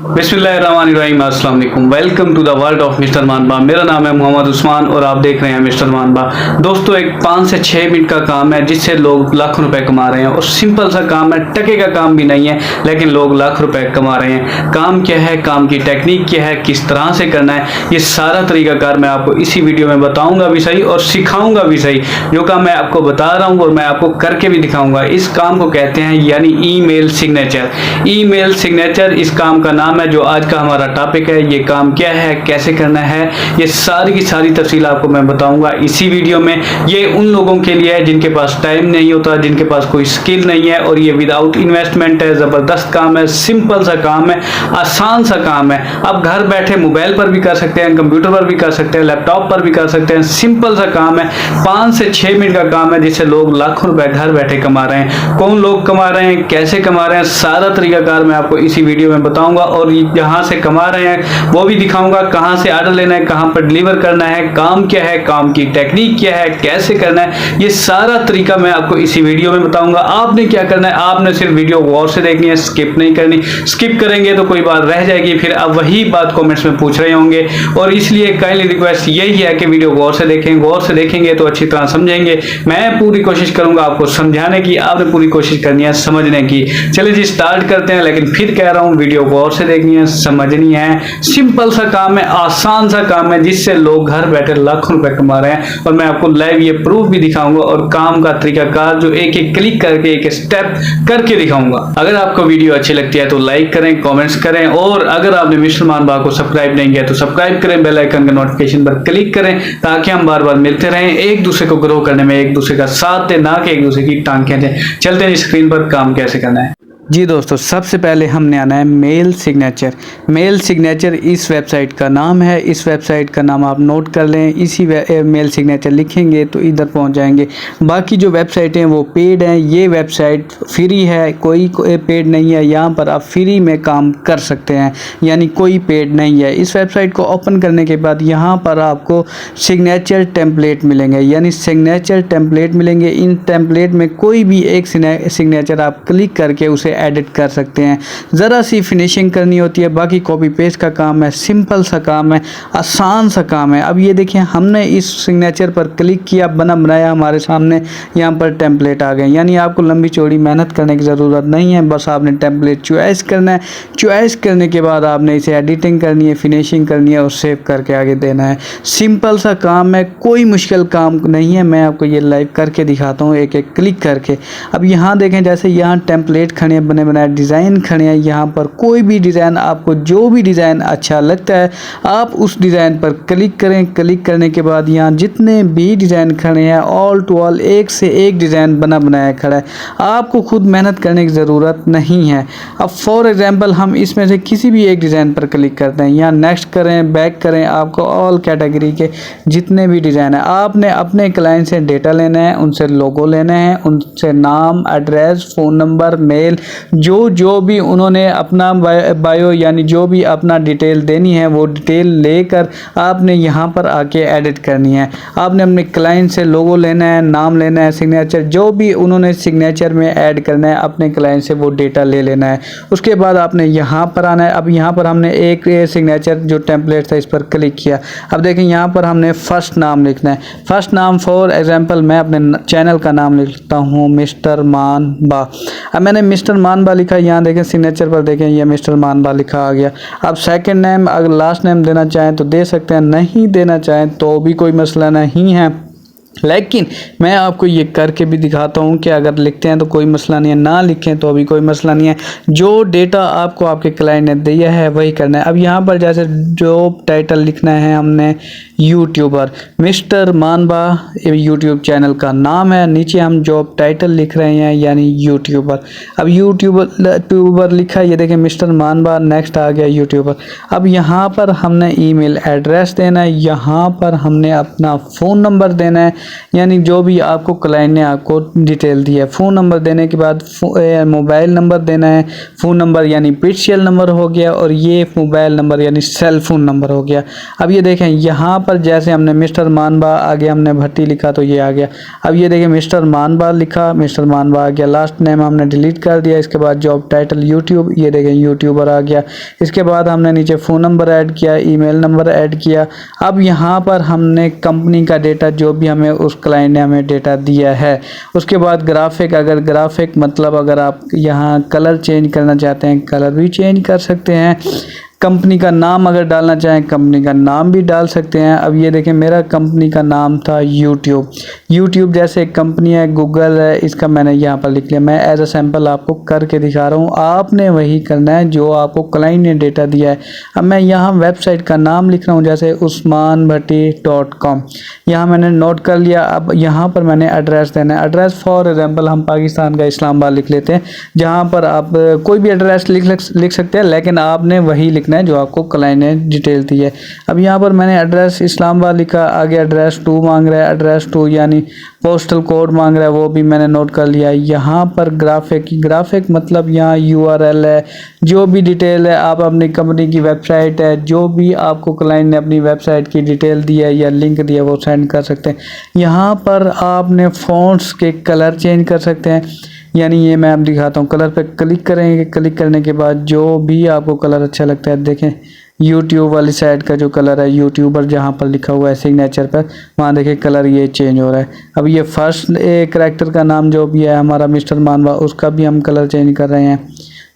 बिस्मिल्लाहिर्रहमानिर्रहीम, अस्सलाम वालेकुम। Welcome to the world of mister Manba. मेरा नाम है मोहम्मद उस्मान और आप देख रहे हैं मिस्टर मानबा। दोस्तों, एक 5 से 6 मिनट का काम है जिससे लोग लाखों रुपए कमा रहे हैं और सिंपल सा काम है, टके का काम भी नहीं है, लेकिन लोग लाख रुपए कमा रहे हैं। काम क्या है, काम की टेक्निक क्या है, किस तरह से करना है, ये सारा तरीकाकार मैं आपको इसी वीडियो में बताऊंगा भी सही और सिखाऊंगा भी सही। जो काम मैं आपको बता रहा हूँ और मैं आपको करके भी दिखाऊंगा। इस काम को कहते हैं यानी ईमेल सिग्नेचर। ईमेल सिग्नेचर इस काम का नाम है। जो आज का हमारा टॉपिक है, ये काम क्या है, कैसे करना है, ये सारी की सारी तफसील आपको मैं बताऊंगा इसी वीडियो में। ये उन लोगों के लिए है जिनके पास टाइम नहीं होता, जिनके पास कोई स्किल नहीं है, और ये विदाउट इन्वेस्टमेंट है। जबरदस्त काम है, सिंपल सा काम है, आसान सा काम है। आप घर बैठे मोबाइल पर भी कर सकते हैं, कंप्यूटर पर भी कर सकते हैं, लैपटॉप पर भी कर सकते हैं। सिंपल सा काम है, 5 से 6 मिनट का काम है जिससे लोग लाखों रुपए घर बैठे कमा रहे हैं। कौन लोग कमा रहे हैं, कैसे कमा रहे हैं, सारा तरीकाकार मैं आपको इसी वीडियो में बताऊंगा। और जहां से कमा रहे हैं वो भी दिखाऊंगा, कहां से ऑर्डर लेना है, कहां पर डिलीवर करना है, काम क्या है, काम की टेक्निक क्या है, कैसे करना है, ये सारा तरीका मैं आपको इसी वीडियो में बताऊंगा। आपने क्या करना है, आपने सिर्फ वीडियो गौर से देखनी है, स्किप नहीं करनी। स्किप करेंगे तो कोई बात रह जाएगी, फिर आप वही बात कमेंट्स में पूछ रहे होंगे। और इसलिए काइंडली रिक्वेस्ट यही है कि वीडियो गौर से देखें। गौर से देखेंगे तो अच्छी तरह समझेंगे। मैं पूरी कोशिश करूंगा आपको समझाने की, आपने पूरी कोशिश करनी है समझने की। चलिए जी, स्टार्ट करते हैं। लेकिन फिर कह रहा हूं, वीडियो गौर से देखनी है, समझनी है। सिंपल सा काम है, आसान सा काम है जिससे लोग घर बैठे लाखों रुपए कमा रहे हैं। और मैं आपको लाइव ये प्रूफ भी दिखाऊंगा और काम का तरीकाकार जो एक एक क्लिक करके एक स्टेप करके दिखाऊंगा। अगर आपको वीडियो अच्छी लगती है तो लाइक करें, कमेंट्स करें, और अगर आपने मिस्टर मानबा को सब्सक्राइब नहीं किया तो सब्सक्राइब करें, बेल आइकन के नोटिफिकेशन पर क्लिक करें ताकि हम बार बार मिलते रहें, एक दूसरे को ग्रो करने में एक दूसरे का साथ दें, ना कि एक दूसरे की टांग खींचें। चलते हैं स्क्रीन पर काम कैसे करना है। जी दोस्तों, सबसे पहले हमने आना है मेल सिग्नेचर। मेल सिग्नेचर इस वेबसाइट का नाम है। इस वेबसाइट का नाम आप नोट कर लें। इसी मेल सिग्नेचर लिखेंगे तो इधर पहुंच जाएंगे। बाकी जो वेबसाइटें हैं वो पेड हैं, ये वेबसाइट फ्री है, कोई पेड नहीं है। यहाँ पर आप फ्री में काम कर सकते हैं, यानी कोई पेड नहीं है। इस वेबसाइट को ओपन करने के बाद यहाँ पर आपको सिग्नेचर टेम्पलेट मिलेंगे, यानी सिग्नेचर टेम्पलेट मिलेंगे। इन टेम्पलेट में कोई भी एक सिग्नेचर आप क्लिक करके उसे एडिट कर सकते हैं। ज़रा सी फिनिशिंग करनी होती है, बाकी कॉपी पेस्ट का काम है। सिंपल सा काम है, आसान सा काम है। अब ये देखिए, हमने इस सिग्नेचर पर क्लिक किया, बनाया, हमारे सामने यहाँ पर टेम्पलेट आ गए। यानी आपको लंबी चौड़ी मेहनत करने की ज़रूरत नहीं है, बस आपने टेम्पलेट चॉइस करना है। चॉइस करने के बाद आपने इसे एडिटिंग करनी है, फिनिशिंग करनी है और सेव करके आगे देना है। सिंपल सा काम है, कोई मुश्किल काम नहीं है। मैं आपको ये लाइव करके दिखाता हूँ, एक एक क्लिक करके। अब यहाँ देखें, जैसे यहाँ टेम्पलेट खड़े बने बनाए डिज़ाइन खड़े हैं। यहाँ पर कोई भी डिज़ाइन, आपको जो भी डिज़ाइन अच्छा लगता है आप उस डिज़ाइन पर क्लिक करें। क्लिक करने के बाद यहाँ जितने भी डिज़ाइन खड़े हैं ऑल टू ऑल एक से एक डिज़ाइन बनाया खड़ा है। आपको खुद मेहनत करने की ज़रूरत नहीं है। अब फॉर एग्जांपल हम इसमें से किसी भी एक डिज़ाइन पर क्लिक करते हैं, यहाँ नेक्स्ट करें, बैक करें, आपको ऑल कैटेगरी के जितने भी डिज़ाइन है आपने अपने क्लाइंट से डेटा लेना है, उनसे लोगो लेना है, उनसे नाम, एड्रेस, फ़ोन नंबर, मेल, जो भी उन्होंने अपना बायो यानी जो भी अपना डिटेल देनी है वो डिटेल लेकर आपने यहाँ पर आके एडिट करनी है। आपने अपने क्लाइंट से लोगो लेना है, नाम लेना है, सिग्नेचर, जो भी उन्होंने सिग्नेचर में ऐड करना है अपने क्लाइंट से वो डेटा ले लेना है। उसके बाद आपने यहाँ पर आना है। अब यहाँ पर हमने एक सिग्नेचर जो टेम्पलेट था इस पर क्लिक किया। अब देखें, यहाँ पर हमने फर्स्ट नाम लिखना है। फर्स्ट नाम फॉर एग्जाम्पल मैं अपने चैनल का नाम लिखता हूँ मिस्टर मानबा। अब मैंने मिस्टर मानबा लिखा, यहाँ देखें सिग्नेचर पर देखें ये मिस्टर मानबा लिखा आ गया। अब सेकंड नेम, अगर लास्ट नेम देना चाहें तो दे सकते हैं, नहीं देना चाहें तो भी कोई मसला नहीं है। लेकिन मैं आपको ये करके भी दिखाता हूँ कि अगर लिखते हैं तो कोई मसला नहीं है, ना लिखें तो भी कोई मसला नहीं है। जो डेटा आपको आपके क्लाइंट ने दिया है वही करना है। अब यहाँ पर जैसे जॉब टाइटल लिखना है हमने यूट्यूबर, मिस्टर मानबा यूट्यूब चैनल का नाम है। नीचे हम जॉब टाइटल लिख रहे हैं यानी यूट्यूबर। अब यूट्यूबर लिखा, ये देखें मिस्टर मानबा, नेक्स्ट आ गया यूट्यूबर। अब यहाँ पर हमने ईमेल एड्रेस देना है, यहाँ पर हमने अपना फ़ोन नंबर देना है, यानी जो भी आपको क्लाइंट ने आपको डिटेल दी है। फ़ोन नंबर देने के बाद मोबाइल नंबर देना है। फ़ोन नंबर यानी पिक्सल नंबर हो गया और ये मोबाइल नंबर यानी सेल फोन नंबर हो गया। अब ये देखें यहाँ पर जैसे हमने मिस्टर मानबा आगे हमने भट्टी लिखा तो ये आ गया। अब ये देखें मिस्टर मानबा लिखा, मिस्टर मानबा आ गया। लास्ट नेम हमने डिलीट कर दिया। इसके बाद जॉब टाइटल यूट्यूब, ये देखें यूट्यूबर आ गया। इसके बाद हमने नीचे फ़ोन नंबर ऐड किया, ईमेल नंबर ऐड किया। अब यहाँ पर हमने कंपनी का डेटा जो भी हमें उस क्लाइंट ने हमें डेटा दिया है। उसके बाद ग्राफिक, अगर ग्राफिक मतलब अगर आप यहाँ कलर चेंज करना चाहते हैं कलर भी चेंज कर सकते हैं। कंपनी का नाम अगर डालना चाहें कंपनी का नाम भी डाल सकते हैं। अब ये देखें मेरा कंपनी का नाम था यूट्यूब। यूट्यूब जैसे एक कंपनी है, गूगल है, इसका मैंने यहाँ पर लिख लिया। मैं एज अ सैम्पल आपको करके दिखा रहा हूँ, आपने वही करना है जो आपको क्लाइंट ने डेटा दिया है। अब मैं यहाँ वेबसाइट का नाम लिख रहा हूँ जैसे usmanbhatti.com, यहाँ मैंने नोट कर लिया। अब यहाँ पर मैंने एड्रेस देना है। एड्रेस फॉर एग्जाम्पल हम पाकिस्तान का इस्लामाबाद लिख लेते हैं, जहाँ पर आप कोई भी एड्रेस लिख सकते हैं, लेकिन आपने वही लिखना है जो आपको क्लाइंट ने डिटेल दी है। अब यहाँ पर मैंने एड्रेस इस्लामाबाद लिखा, आगे एड्रेस 2 मांग रहा है, एड्रेस 2 यानी पोस्टल कोड मांग रहा है, वो भी मैंने नोट कर लिया। यहाँ पर ग्राफिक मतलब यहाँ URL है, जो भी डिटेल है आप अपनी कंपनी की वेबसाइट है, जो भी आपको क्लाइंट ने अपनी वेबसाइट की डिटेल दी है या लिंक दिया है वो सेंड कर सकते हैं। यहाँ पर आपने फ़ॉन्ट्स के कलर चेंज कर सकते हैं, यानी ये मैं अब दिखाता हूँ। कलर पे क्लिक करेंगे, क्लिक करने के बाद जो भी आपको कलर अच्छा लगता है, देखें यूट्यूब वाली साइड का जो कलर है, यूट्यूबर जहाँ पर लिखा हुआ है सिग्नेचर पर, वहाँ देखिए कलर ये चेंज हो रहा है। अब ये फर्स्ट कैरेक्टर का नाम जो भी है हमारा मिस्टर मानवा, उसका भी हम कलर चेंज कर रहे हैं।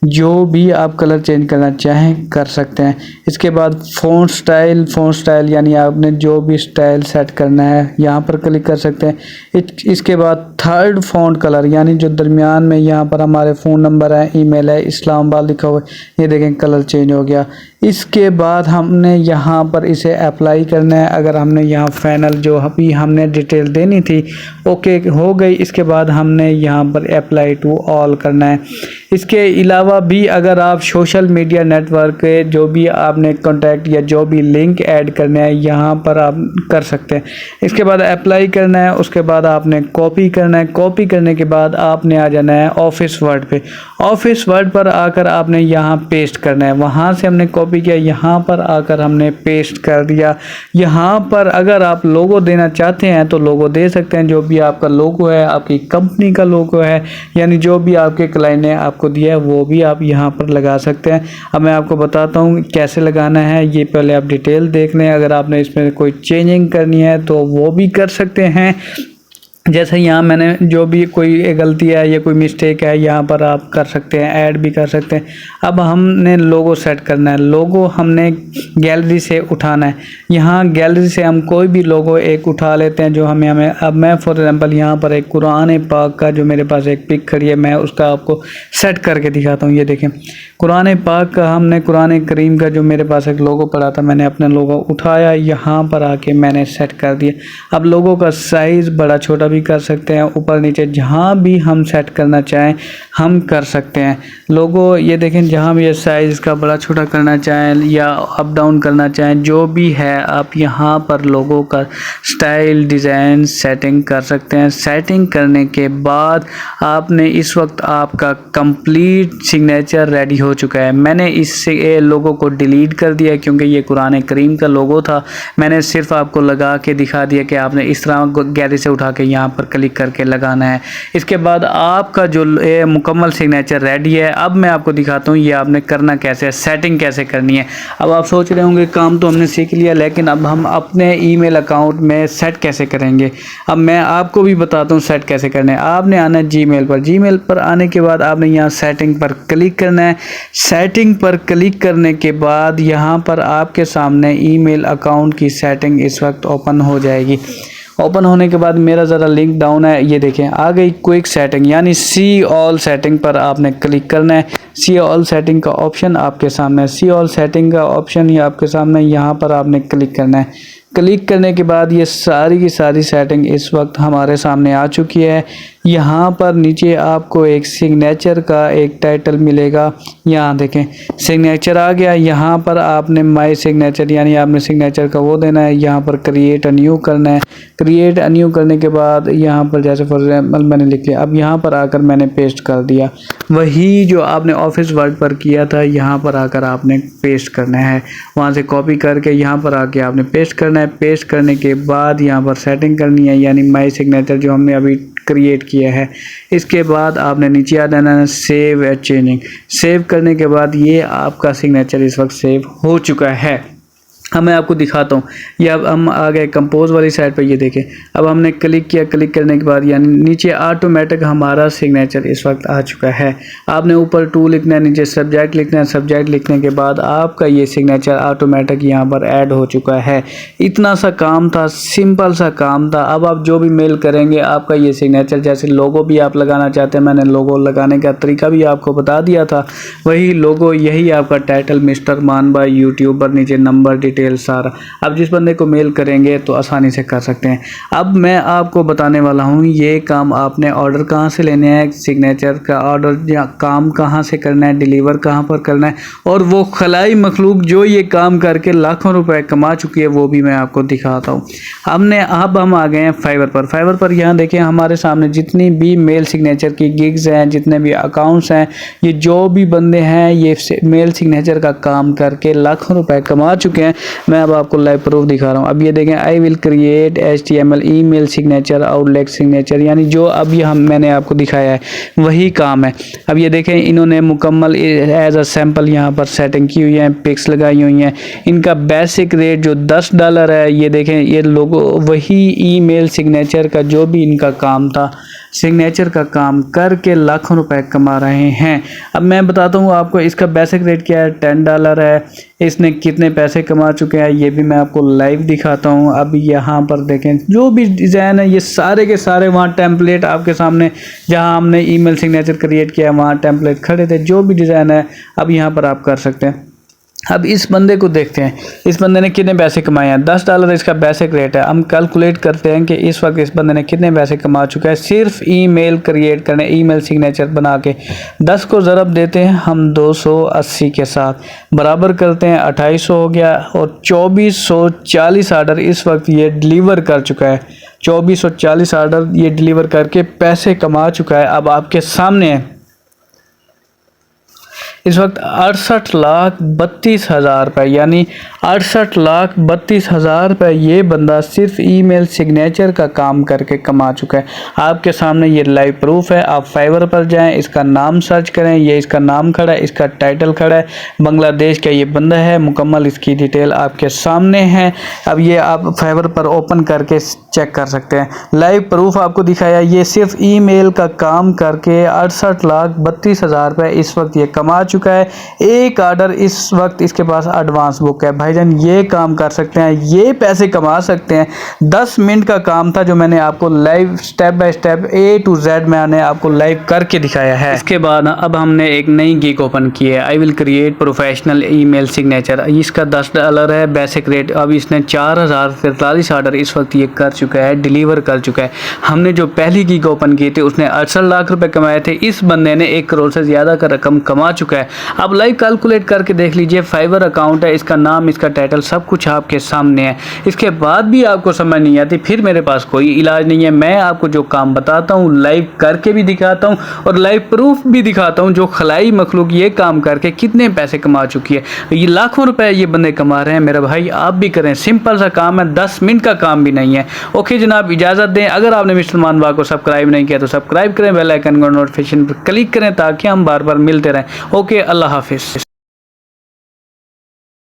जो भी आप कलर चेंज करना चाहें कर सकते हैं। इसके बाद फ़ॉन्ट स्टाइल यानी आपने जो भी स्टाइल सेट करना है यहाँ पर क्लिक कर सकते हैं। इसके बाद थर्ड फ़ॉन्ट कलर यानी जो दरमियान में यहाँ पर हमारे फ़ोन नंबर है, ईमेल है, इस्लामाबाद लिखा हुआ है, ये देखें कलर चेंज हो गया। इसके बाद हमने यहाँ पर इसे अप्लाई करना है। अगर हमने यहाँ फाइनल जो अभी हमने डिटेल देनी थी ओके हो गई। इसके बाद हमने यहाँ पर अप्लाई टू ऑल करना है। इसके अलावा भी अगर आप सोशल मीडिया नेटवर्क के जो भी आपने कॉन्टैक्ट या जो भी लिंक ऐड करने हैं यहाँ पर आप कर सकते हैं। इसके बाद अप्लाई करना है, उसके बाद आपने कॉपी करना है। कॉपी करने के बाद आपने आ जाना है ऑफिस वर्ड पे। ऑफिस वर्ड पर आकर आपने यहाँ पेस्ट करना है। वहाँ से हमने कॉपी किया, यहाँ पर आकर हमने पेस्ट कर दिया। यहाँ पर अगर आप लोगो देना चाहते हैं तो लोगो दे सकते हैं, जो भी आपका लोगो है, आपकी कंपनी का लोगो है, यानी जो भी आपके क्लाइंट ने आपको दिया है वो भी आप यहाँ पर लगा सकते हैं। अब मैं आपको बताता हूँ कैसे लगाना है। ये पहले आप डिटेल देख लें, अगर आपने इसमें कोई चेंजिंग करनी है तो वो भी कर सकते हैं। जैसे यहाँ मैंने जो भी कोई गलती है या कोई मिस्टेक है यहाँ पर आप कर सकते हैं, ऐड भी कर सकते हैं। अब हमने लोगो सेट करना है। लोगो हमने गैलरी से उठाना है। यहाँ गैलरी से हम कोई भी लोगो एक उठा लेते हैं जो हमें अब मैं फॉर एग्जांपल यहाँ पर एक कुरान पाक का जो मेरे पास एक पिक खड़ी है, मैं उसका आपको सेट करके दिखाता हूँ। ये देखें कुरान पाक का, हमने कुरान करीम का जो मेरे पास एक लोगो पड़ा था, मैंने अपना लोगो उठाया, यहाँ पर आके मैंने सेट कर दिया। अब लोगो का साइज़ बड़ा छोटा भी कर सकते हैं, ऊपर नीचे जहाँ भी हम सेट करना चाहें हम कर सकते हैं। लोगो ये देखें जहाँ भी ये साइज़ का बड़ा छोटा करना चाहें या अप डाउन करना चाहें, जो भी है आप यहाँ पर लोगो का स्टाइल डिज़ाइन सेटिंग कर सकते हैं। सेटिंग करने के बाद आपने इस वक्त आपका कंप्लीट सिग्नेचर रेडी हो चुका है। मैंने इससे लोगो को डिलीट कर दिया क्योंकि ये कुरान करीम का लोगो था। मैंने सिर्फ आपको लगा के दिखा दिया कि आपने इस तरह गैलरी से उठा के यहाँ पर क्लिक करके लगाना है। इसके बाद आपका जो मुकम्मल सिग्नेचर रेडी है। अब मैं आपको दिखाता हूँ ये आपने करना कैसे है, सेटिंग कैसे करनी है। अब आप सोच रहे होंगे काम तो हमने सीख लिया, लेकिन अब हम अपने ईमेल अकाउंट में सेट कैसे करेंगे। अब मैं आपको भी बताता हूँ सेट कैसे करना है। आपने आना है जीमेल पर आने के बाद आपने यहाँ सेटिंग पर क्लिक करना है। सेटिंग पर क्लिक करने के बाद यहाँ पर आपके सामने ईमेल अकाउंट की सेटिंग इस वक्त ओपन हो जाएगी। ओपन होने के बाद मेरा ज़रा लिंक डाउन है, ये देखें आ गई क्विक सेटिंग, यानी सी ऑल सेटिंग पर आपने क्लिक करना है। सी ऑल सेटिंग का ऑप्शन आपके सामने है। सी ऑल सेटिंग का ऑप्शन ही आपके सामने, यहाँ पर आपने क्लिक करना है। क्लिक करने के बाद ये सारी की सारी सेटिंग इस वक्त हमारे सामने आ चुकी है। यहाँ पर नीचे आपको एक सिग्नेचर का एक टाइटल मिलेगा। यहाँ देखें सिग्नेचर आ गया। यहाँ पर आपने माय सिग्नेचर यानी आपने सिग्नेचर का वो देना है। यहाँ पर क्रिएट अ न्यू करना है। क्रिएट अ न्यू करने के बाद यहाँ पर जैसे फॉर एग्जाम्पल मैंने लिख लिया। अब यहाँ पर आकर मैंने पेस्ट कर दिया, वही जो आपने ऑफिस वर्ड पर किया था यहाँ पर आकर आपने पेस्ट करना है। वहाँ से कॉपी करके यहाँ पर आके आपने पेस्ट करना है। पेस्ट करने के बाद यहाँ पर सेटिंग करनी है यानी माय सिग्नेचर जो हमने अभी क्रिएट किया है। इसके बाद आपने नीचे आ जाना है सेव एज चेंजिंग। सेव करने के बाद ये आपका सिग्नेचर इस वक्त सेव हो चुका है। अब मैं आपको दिखाता हूँ। ये अब हम आ गए कंपोज वाली साइड पर। ये देखें अब हमने क्लिक किया। क्लिक करने के बाद यानी नीचे ऑटोमेटिक हमारा सिग्नेचर इस वक्त आ चुका है। आपने ऊपर टू लिखना है, नीचे सब्जेक्ट लिखना है। सब्जेक्ट लिखने के बाद आपका ये सिग्नेचर ऑटोमेटिक यहाँ पर ऐड हो चुका है। इतना सा काम था, सिंपल सा काम था। अब आप जो भी मेल करेंगे आपका ये सिग्नेचर, जैसे लोगो भी आप लगाना चाहते हैं, मैंने लोगो लगाने का तरीका भी आपको बता दिया था। वही लोगो, यही आपका टाइटल मिस्टर मान भाई यूट्यूबर, नीचे नंबर डिटेल सारा। अब जिस बंदे को मेल करेंगे तो आसानी से कर सकते हैं। अब मैं आपको बताने वाला हूँ ये काम आपने ऑर्डर कहाँ से लेने हैं, सिग्नेचर का ऑर्डर या काम कहाँ से करना है, डिलीवर कहाँ पर करना है, और वो खलाई मखलूक जो ये काम करके लाखों रुपए कमा चुकी है वो भी मैं आपको दिखाता हूँ। अब हम आ गए हैं फाइवर पर। फाइवर पर यहाँ देखें हमारे सामने जितनी भी मेल सिग्नेचर की गिग्स हैं, जितने भी अकाउंट्स हैं, ये जो भी बंदे हैं ये मेल सिग्नेचर का काम करके लाखों रुपए कमा चुके हैं। मैं अब आपको लाइव प्रूफ दिखा रहा हूँ। अब ये देखें I will create HTML email signature outlook signature, यानी जो अभी मैंने आपको दिखाया है वही काम है। अब ये देखें इन्होंने मुकम्मल एज अ सैम्पल यहाँ पर सेटिंग की हुई है, पिक्स लगाई हुई हैं। इनका बेसिक रेट जो $10 है। ये देखें ये लोगो वही ईमेल सिग्नेचर का जो भी इनका काम था, सिग्नेचर का काम करके लाखों रुपए कमा रहे हैं। अब मैं बताता हूँ आपको इसका बेसिक रेट क्या है, $10 है। इसने कितने पैसे कमा चुके हैं ये भी मैं आपको लाइव दिखाता हूँ। अब यहाँ पर देखें जो भी डिज़ाइन है ये सारे के सारे वहाँ टेम्पलेट आपके सामने, जहाँ हमने ईमेल सिग्नेचर क्रिएट किया वहाँ टेम्पलेट खड़े थे। जो भी डिज़ाइन है अब यहाँ पर आप कर सकते हैं। अब इस बंदे को देखते हैं, इस बंदे ने कितने पैसे कमाए हैं। $10 इसका बेसिक रेट है। हम कैलकुलेट करते हैं कि इस वक्त इस बंदे ने कितने पैसे कमा चुका है सिर्फ ईमेल क्रिएट करने, ईमेल सिग्नेचर बना के। 10 को ज़रब देते हैं हम 280 के साथ, बराबर करते हैं 2800 हो गया, और 2440 आर्डर इस वक्त ये डिलीवर कर चुका है। 2440 आर्डर ये डिलीवर करके पैसे कमा चुका है। अब आपके सामने है इस वक्त 68,32,000 रुपये, यानी 68,32,000 रुपये ये बंदा सिर्फ ईमेल सिग्नेचर का काम करके कमा चुका है। आपके सामने ये लाइव प्रूफ है। आप फाइवर पर जाएं, इसका नाम सर्च करें, ये इसका नाम खड़ा है, इसका टाइटल खड़ा है, बांग्लादेश का ये बंदा है, मुकम्मल इसकी डिटेल आपके सामने है। अब ये आप फाइवर पर ओपन करके चेक कर सकते हैं। लाइव प्रूफ आपको दिखाया, ये सिर्फ ईमेल का काम करके 68,32,000 रुपये इस वक्त ये कमा चुका है। एक ऑर्डर इस वक्त इसके पास एडवांस बुक है। भाईजान ये काम कर सकते हैं, ये पैसे कमा सकते हैं। 10 मिनट का काम था जो मैंने आपको live step by step A to Z मैंने आपको लाइव करके दिखाया है। इसके बाद अब हमने एक नई गिग ओपन की है, I will create professional email signature. इसका $10 है बेसिक रेट। अब इसने 4043 ऑर्डर इस वक्त ये कर चुका है, डिलीवर कर चुका है। हमने जो पहली गिग ओपन की थी उसने 68 लाख रुपए कमाए थे। इस बंदे ने 1 करोड़ से ज़्यादा का रकम कमा चुका है। अब लाइव कैलकुलेट करके देख लीजिए। फाइवर अकाउंट है, इसका नाम, इसका टाइटल सब कुछ आपके सामने है। इसके बाद भी आपको समझ नहीं आती, फिर मेरे पास कोई इलाज नहीं है। मैं आपको जो काम बताता हूँ लाइव करके भी दिखाता हूँ और लाइव प्रूफ भी दिखाता हूँ। जो खलाई मखलूक ये काम करके कितने पैसे कमा चुकी है, ये लाखों रुपए ये बंदे कमा रहे हैं। मेरा भाई आप भी करें, सिंपल सा काम है, 10 मिनट का काम भी नहीं है। ओके जनाब, इजाज़त दें। अगर आपने मिस्टर मान बा को सब्सक्राइब नहीं किया तो सब्सक्राइब करें, बेल आइकन को नोटिफिकेशन पर क्लिक करें ताकि हम बार बार मिलते रहें। ओके, अल्लाह हाफिज़।